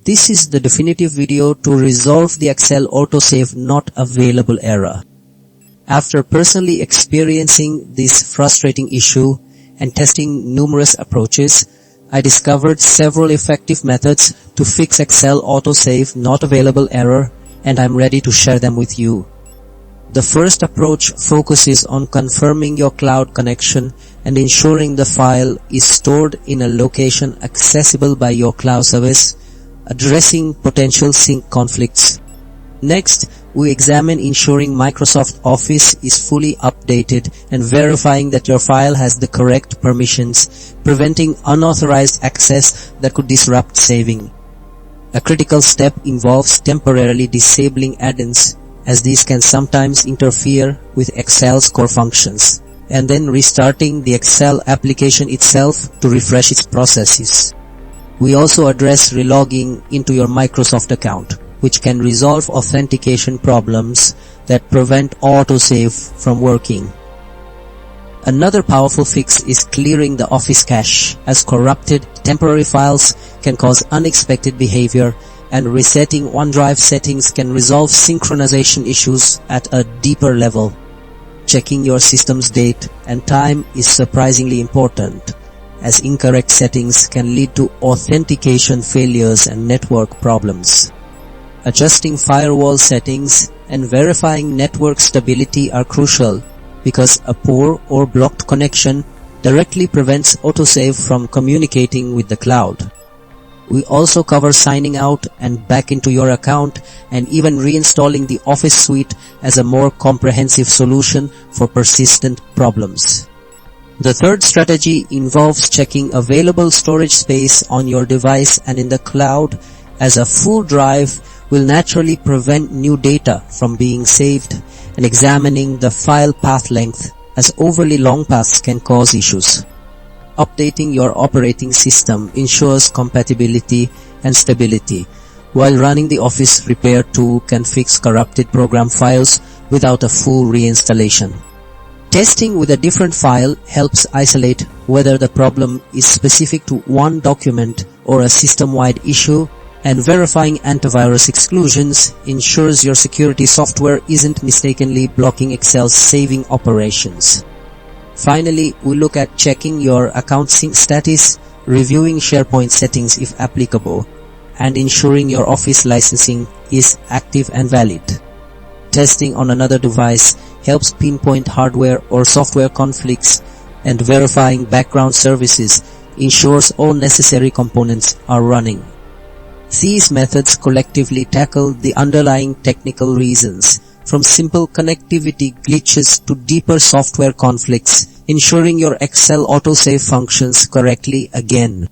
This is the definitive video to resolve the Excel AutoSave not available error. After personally experiencing this frustrating issue and testing numerous approaches, I discovered several effective methods to fix Excel AutoSave not available error, and I'm ready to share them with you. The first approach focuses on confirming your cloud connection and ensuring the file is stored in a location accessible by your cloud service, addressing potential sync conflicts. Next, we examine ensuring Microsoft Office is fully updated and verifying that your file has the correct permissions, preventing unauthorized access that could disrupt saving. A critical step involves temporarily disabling add-ins, as these can sometimes interfere with Excel's core functions, and then restarting the Excel application itself to refresh its processes. We also address relogging into your Microsoft account, which can resolve authentication problems that prevent AutoSave from working. Another powerful fix is clearing the Office cache, as corrupted temporary files can cause unexpected behavior, and resetting OneDrive settings can resolve synchronization issues at a deeper level. Checking your system's date and time is surprisingly important, as incorrect settings can lead to authentication failures and network problems. Adjusting firewall settings and verifying network stability are crucial, because a poor or blocked connection directly prevents AutoSave from communicating with the cloud. We also cover signing out and back into your account and even reinstalling the Office suite as a more comprehensive solution for persistent problems. The third strategy involves checking available storage space on your device and in the cloud, as a full drive will naturally prevent new data from being saved, and examining the file path length, as overly long paths can cause issues. Updating your operating system ensures compatibility and stability, while running the Office Repair tool can fix corrupted program files without a full reinstallation. Testing with a different file helps isolate whether the problem is specific to one document or a system-wide issue, and verifying antivirus exclusions ensures your security software isn't mistakenly blocking Excel's saving operations. Finally, we look at checking your account sync status, reviewing SharePoint settings if applicable, and ensuring your Office licensing is active and valid. Testing on another device helps pinpoint hardware or software conflicts, and verifying background services ensures all necessary components are running. These methods collectively tackle the underlying technical reasons, from simple connectivity glitches to deeper software conflicts, ensuring your Excel AutoSave functions correctly again.